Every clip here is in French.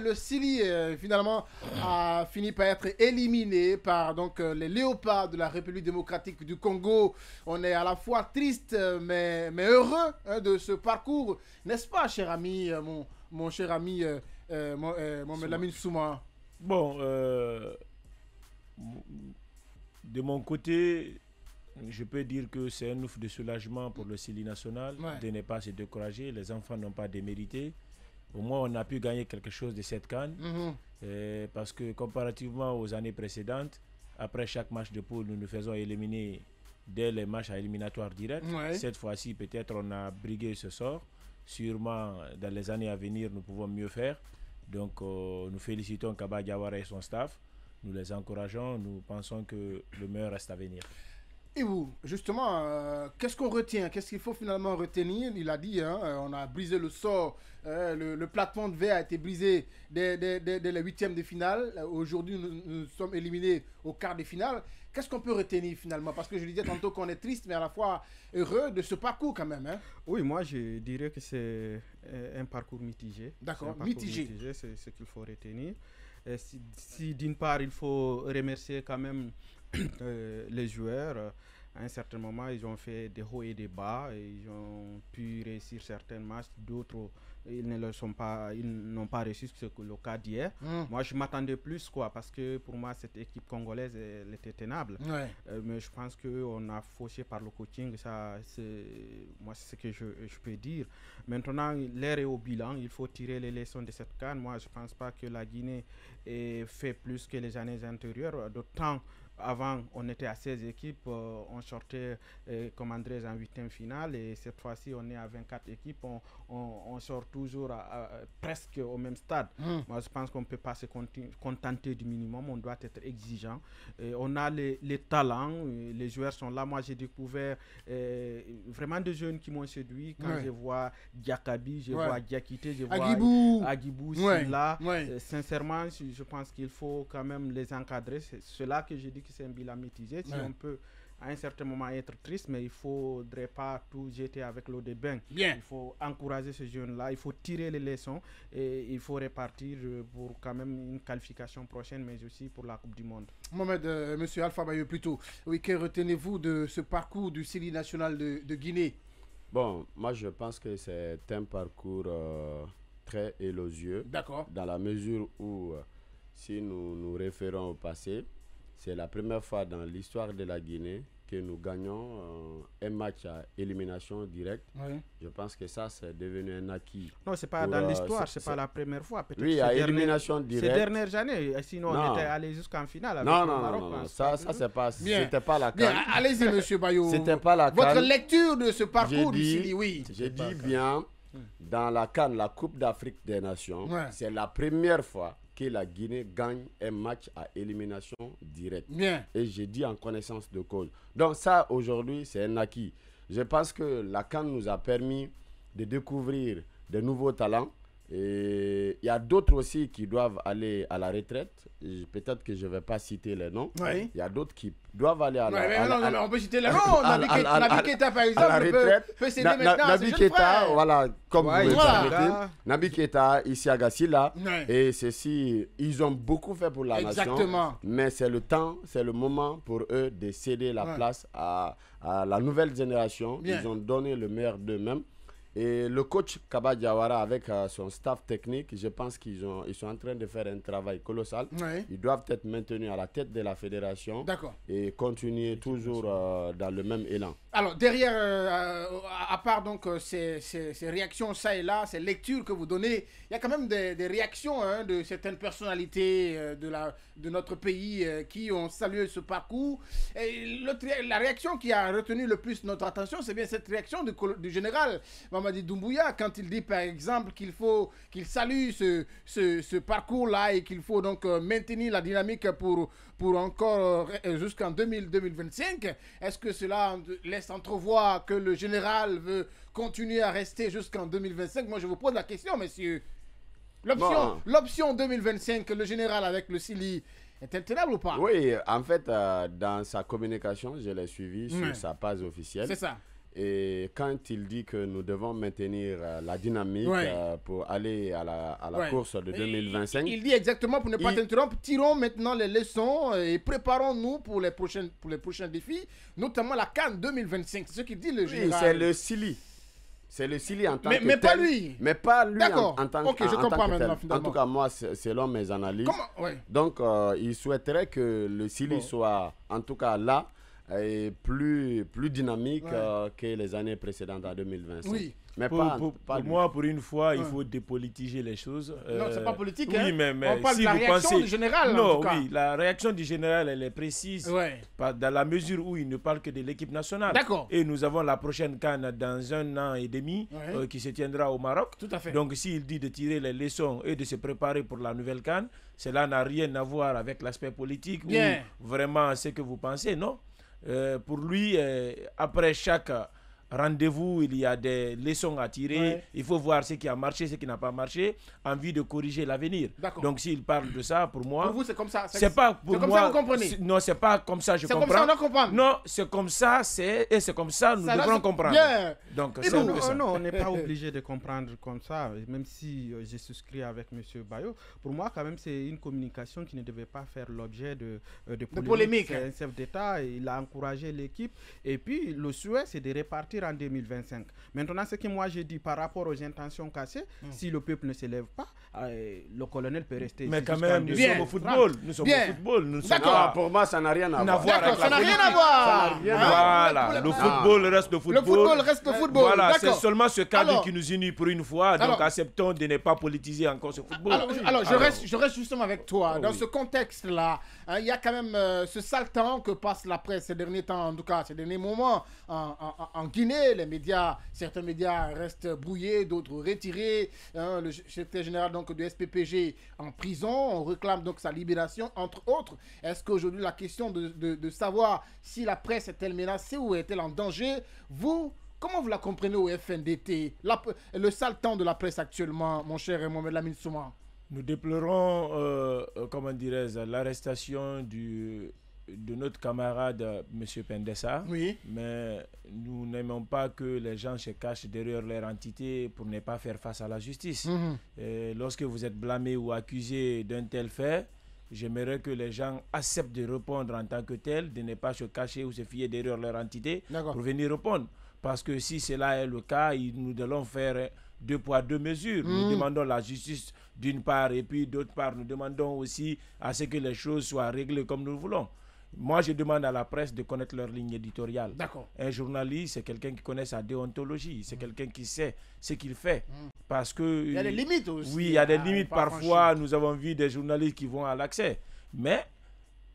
le Syrie finalement a fini par être éliminé par donc les léopards de la République démocratique du Congo. On est à la fois triste mais heureux de ce parcours, n'est-ce pas, cher ami, mon cher ami Mohamed Lamine Souma? Bon, de mon côté, je peux dire que c'est un ouf de soulagement pour le Syrie national de ne pas se décourager. Les enfants n'ont pas démérité. Au moins, on a pu gagner quelque chose de cette CAN. Parce que comparativement aux années précédentes, après chaque match de poule, nous nous faisons éliminer dès les matchs à éliminatoire direct. Cette fois-ci, peut-être on a brigué ce sort. Sûrement, dans les années à venir, nous pouvons mieux faire. Donc, nous félicitons Kaba Diawara et son staff. Nous les encourageons. Nous pensons que le meilleur reste à venir. Et vous, justement, qu'est-ce qu'on retient? Qu'est-ce qu'il faut finalement retenir? Il a dit, on a brisé le sort, le plafond de verre a été brisé dès les huitièmes de finale. Aujourd'hui, nous sommes éliminés au quart de finale. Qu'est-ce qu'on peut retenir finalement? Parce que je disais tantôt qu'on est triste, mais à la fois heureux de ce parcours quand même. Oui, moi je dirais que c'est un parcours mitigé. D'accord, mitigé. C'est ce qu'il faut retenir. Si d'une part, il faut remercier quand même les joueurs. À un certain moment, ils ont fait des hauts et des bas. Et ils ont pu réussir certains matchs. D'autres, ils n'ont pas réussi, c'est le cas d'hier. Moi, je m'attendais plus, parce que pour moi, cette équipe congolaise, elle était tenable. Mais je pense qu'on a fauché par le coaching. Ça, c'est ce que je peux dire. Maintenant, l'heure est au bilan. Il faut tirer les leçons de cette CAN. Moi, je ne pense pas que la Guinée ait fait plus que les années antérieures. D'autant avant, on était à 16 équipes, on sortait comme Andrés en 8e finale et cette fois-ci, on est à 24 équipes, on sort toujours presque au même stade. Moi, je pense qu'on ne peut pas se contenter du minimum, on doit être exigeant. On a les talents, les joueurs sont là. Moi, j'ai découvert vraiment des jeunes qui m'ont séduit. Quand je vois Diakabi, je vois Diakité, je vois Agibou, là. Sincèrement, je pense qu'il faut quand même les encadrer. C'est cela que je dis que c'est un bilan mitigé. Si on peut à un certain moment être triste, mais il ne faudrait pas tout jeter avec l'eau de bain. Il faut encourager ces jeunes-là, il faut tirer les leçons et il faut repartir pour quand même une qualification prochaine, mais aussi pour la Coupe du Monde. Mohamed, monsieur Alpha Bayo plutôt, oui, que retenez-vous de ce parcours du Syrie national de Guinée? Bon, moi je pense que c'est un parcours très élogieux. D'accord. Dans la mesure où, si nous nous référons au passé, c'est la première fois dans l'histoire de la Guinée que nous gagnons un match à élimination directe. Je pense que ça, c'est devenu un acquis. Non, c'est pas dans l'histoire, c'est pas la première fois. Oui, à élimination directe. Ces dernières années, sinon on était allé jusqu'en finale avec non, le Maroc. Non, ça c'est pas, c'était pas la CAN. Allez-y, monsieur Bayo. C'était pas la CAN. Votre lecture de ce parcours du Syrie, oui. J'ai dit bien, dans la CAN, la Coupe d'Afrique des Nations, c'est la première fois que la Guinée gagne un match à élimination directe. Et j'ai dit en connaissance de cause. Donc ça, aujourd'hui, c'est un acquis. Je pense que la CAN nous a permis de découvrir de nouveaux talents. Et il y a d'autres aussi qui doivent aller à la retraite. Peut-être que je ne vais pas citer les noms. Il y a d'autres qui doivent aller à la retraite. On peut citer les noms. Naby Keita, par exemple, peut céder maintenant à ses jeunes frères. Voilà, comme vous le permettez. Naby Keita, Isiaga Silla. Et ceux-ci, ils ont beaucoup fait pour la nation. Mais c'est le temps, c'est le moment pour eux de céder la place à la nouvelle génération. Ils ont donné le meilleur d'eux-mêmes. Et le coach Kaba Diawara avec son staff technique, je pense qu'ils sont en train de faire un travail colossal. Ils doivent être maintenus à la tête de la fédération et continuer toujours dans le même élan. Alors derrière, à part donc ces réactions ça et là, ces lectures que vous donnez, il y a quand même des réactions de certaines personnalités de notre pays qui ont salué ce parcours. Et la réaction qui a retenu le plus notre attention, c'est bien cette réaction du général Mamadi Doumbouya, quand il dit par exemple qu'il salue ce parcours-là et qu'il faut donc maintenir la dynamique pour encore jusqu'en 2025. Est-ce que cela laisse entrevoir que le général veut continuer à rester jusqu'en 2025? Moi, je vous pose la question, messieurs. L'option 2025, le général avec le Syrie, est-elle tenable ou pas? Oui, en fait, dans sa communication, je l'ai suivi sur sa page officielle. C'est ça. Et quand il dit que nous devons maintenir la dynamique pour aller à la course de 2025... Il dit exactement, pour ne pas t'interrompre, tirons maintenant les leçons et préparons-nous pour les prochains défis, notamment la CAN 2025. C'est ce qu'il dit le général. Oui, c'est le Sili. C'est le Sili en tant que tel. Mais pas lui. Mais pas lui en tant que je comprends maintenant, tel. En tout cas, moi, selon mes analyses. Donc, il souhaiterait que le Sili soit, en tout cas là, et plus dynamique que les années précédentes en 2025. Oui. Mais pour moi, pour une fois, il faut dépolitiser les choses. Non, c'est pas politique. Oui, hein? mais on parle si de la vous réaction pensez... du général. Non, en tout cas. oui, la réaction du général, elle est précise. Dans la mesure où il ne parle que de l'équipe nationale. D'accord. Et nous avons la prochaine CAN dans 1 an et demi qui se tiendra au Maroc. Tout à fait. Donc, s'il dit de tirer les leçons et de se préparer pour la nouvelle CAN, cela n'a rien à voir avec l'aspect politique ou vraiment ce que vous pensez, non? Pour lui, après chaque rendez-vous, il y a des leçons à tirer. Il faut voir ce qui a marché, ce qui n'a pas marché, en vue de corriger l'avenir. Donc, s'il parle de ça, pour moi... Pour vous, c'est comme ça. C'est pas pour moi... comme ça, vous comprenez. Non, c'est pas comme ça, je comprends. C'est comme ça, on doit comprendre. Non, c'est comme ça, et c'est comme ça, nous devrons comprendre. Bien. Donc, non, on n'est pas obligé de comprendre comme ça, même si j'ai souscrit avec M. Bayo. Pour moi, quand même, c'est une communication qui ne devait pas faire l'objet de polémique. C'est un chef d'État, il a encouragé l'équipe. Et puis, le souhait, c'est de répartir en 2025. Maintenant, ce que moi j'ai dit par rapport aux intentions cassées, si le peuple ne s'élève pas, le colonel peut rester. Mais quand même, nous sommes au football. Nous sommes au football. D'accord. Pour moi, ça n'a rien à voir. Ça n'a rien à voir. Voilà, le football reste le football. Le football reste le football. Voilà, c'est seulement ce cadre qui nous unit pour une fois. Donc, acceptons de ne pas politiser encore ce football. Alors, je reste justement avec toi. Dans ce contexte-là, il y a quand même ce sale temps que passe la presse ces derniers temps, en tout cas ces derniers moments en Guinée. Certains médias restent brouillés, d'autres retirés. Le secrétaire général donc, du SPPG en prison. On réclame donc sa libération, entre autres. Est-ce qu'aujourd'hui, la question de savoir si la presse est-elle menacée ou est-elle en danger, comment vous la comprenez au FNDT, le sale temps de la presse actuellement, mon cher Mohamed Lamine Souma? Nous déplorons, comment dirais-je, l'arrestation de notre camarade M. Pendessa. Oui. Mais nous n'aimons pas que les gens se cachent derrière leur entité pour ne pas faire face à la justice. Et lorsque vous êtes blâmé ou accusé d'un tel fait, j'aimerais que les gens acceptent de répondre en tant que tel, de ne pas se cacher ou se fier derrière leur entité pour venir répondre. Parce que si cela est le cas, nous allons faire 2 poids 2 mesures. Nous demandons la justice d'une part et puis d'autre part, nous demandons aussi à ce que les choses soient réglées comme nous voulons. Moi, je demande à la presse de connaître leur ligne éditoriale. Un journaliste, c'est quelqu'un qui connaît sa déontologie. C'est quelqu'un qui sait ce qu'il fait. Parce que... Il y a des limites aussi. Oui, il y a des limites. Parfois, nous avons vu des journalistes qui vont à l'accès. Mais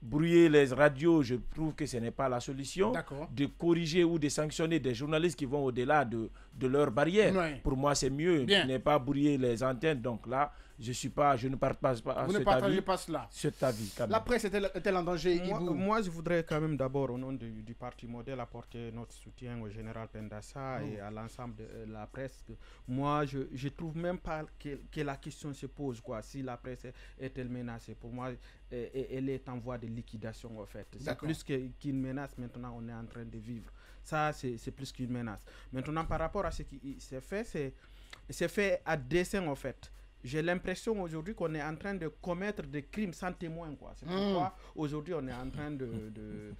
brouiller les radios, je trouve que ce n'est pas la solution. De corriger ou de sanctionner des journalistes qui vont au-delà de leurs barrières. Pour moi, c'est mieux de ne pas brouiller les antennes. Donc là, je ne partage pas Vous ne partagez pas cela. Cet avis. La presse est-elle en danger? Moi, je voudrais quand même d'abord, au nom du parti modèle, apporter notre soutien au général Pendessa et à l'ensemble de la presse. Moi, je ne trouve même pas que la question se pose, quoi. Si la presse est-elle menacée? Pour moi, elle est en voie de liquidation, en fait. C'est plus qu'une menace, maintenant, on est en train de vivre. Ça, c'est plus qu'une menace. Maintenant, par rapport à ce qui s'est fait, c'est fait à dessein, en fait. J'ai l'impression aujourd'hui qu'on est en train de commettre des crimes sans témoin, quoi. C'est pourquoi aujourd'hui on est en train de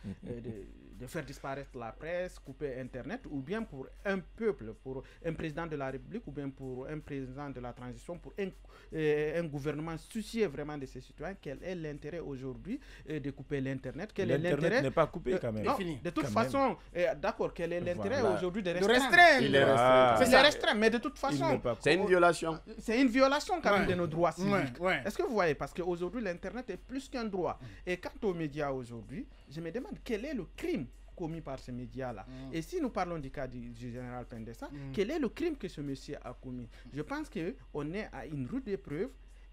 faire disparaître la presse, couper Internet, ou bien pour un peuple, pour un président de la République, ou bien pour un président de la transition, pour un gouvernement soucieux vraiment de ses citoyens. Quel est l'intérêt aujourd'hui de couper l'Internet? L'Internet n'est pas coupé quand même. Non, de toute façon, d'accord, quel est l'intérêt aujourd'hui de restreindre? Il est restreint. C'est restreint, mais de toute façon... C'est une violation. C'est une violation quand même de nos droits civiques. Est-ce que vous voyez? Parce qu'aujourd'hui, l'Internet est plus qu'un droit. Et quant aux médias aujourd'hui, je me demande quel est le crime commis par ces médias-là. Et si nous parlons du cas du général Pendessa, quel est le crime que ce monsieur a commis? Je pense qu'on est à une rude épreuve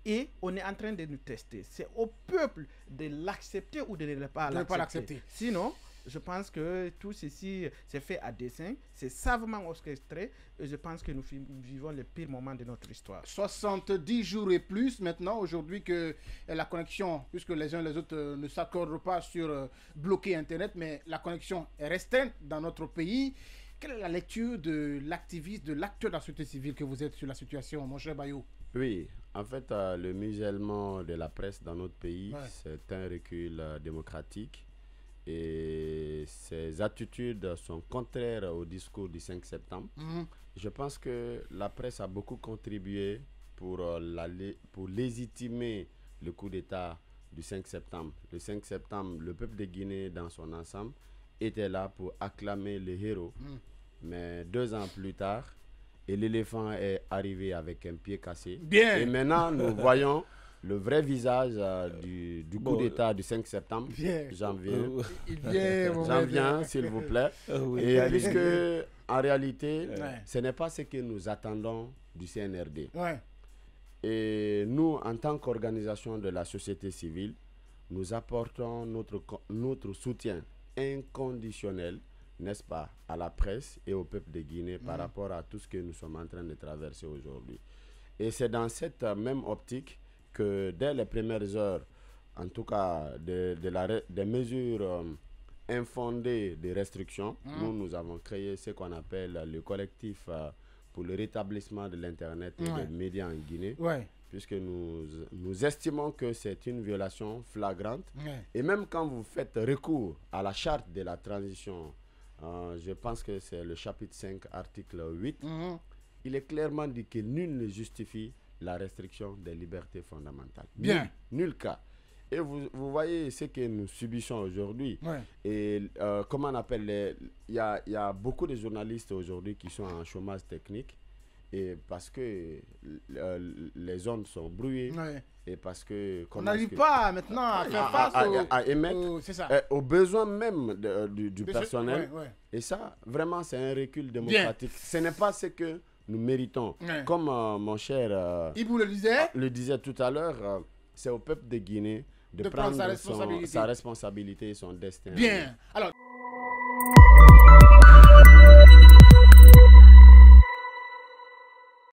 et on est en train de nous tester. C'est au peuple de l'accepter ou de ne pas l'accepter. Sinon, je pense que tout ceci c'est fait à dessein, c'est savamment orchestré et je pense que nous vivons le pire moment de notre histoire. 70 jours et plus maintenant aujourd'hui que la connexion, puisque les uns et les autres ne s'accordent pas sur bloquer Internet, mais la connexion est restreinte dans notre pays. quelle est la lecture de l'activiste, de l'acteur de la société civile que vous êtes sur la situation, mon cher Bayou? Oui, en fait, le musellement de la presse dans notre pays, c'est un recul démocratique. Et ces attitudes sont contraires au discours du 5 septembre. Je pense que la presse a beaucoup contribué pour légitimer le coup d'État du 5 septembre. Le 5 septembre, le peuple de Guinée dans son ensemble était là pour acclamer les héros. Mais 2 ans plus tard, l'éléphant est arrivé avec un pied cassé. Bien. Et maintenant, nous voyons le vrai visage du coup d'État du 5 septembre. J'en viens, s'il vous plaît. Et puisque, en réalité, ce n'est pas ce que nous attendons du CNRD. Et nous, en tant qu'organisation de la société civile, nous apportons notre soutien inconditionnel, n'est-ce pas, à la presse et au peuple de Guinée par rapport à tout ce que nous sommes en train de traverser aujourd'hui. Et c'est dans cette même optique que dès les premières heures, en tout cas des mesures infondées de restrictions, nous avons créé ce qu'on appelle le collectif pour le rétablissement de l'Internet et des médias en Guinée, puisque nous estimons que c'est une violation flagrante. Et même quand vous faites recours à la charte de la transition, je pense que c'est le chapitre 5, article 8, il est clairement dit que nul ne justifie la restriction des libertés fondamentales. Nul cas. Et vous voyez ce que nous subissons aujourd'hui. Et comment on appelle il y a beaucoup de journalistes aujourd'hui qui sont en chômage technique. Et parce que les ondes sont brouillées. Et parce que... On n'arrive pas maintenant à faire face à émettre aux besoins même du personnel. Et ça, vraiment, c'est un recul démocratique. Ce n'est pas ce que nous méritons. Comme mon cher Ibou le disait tout à l'heure, c'est au peuple de Guinée de prendre sa responsabilité et son destin. Bien. Alors...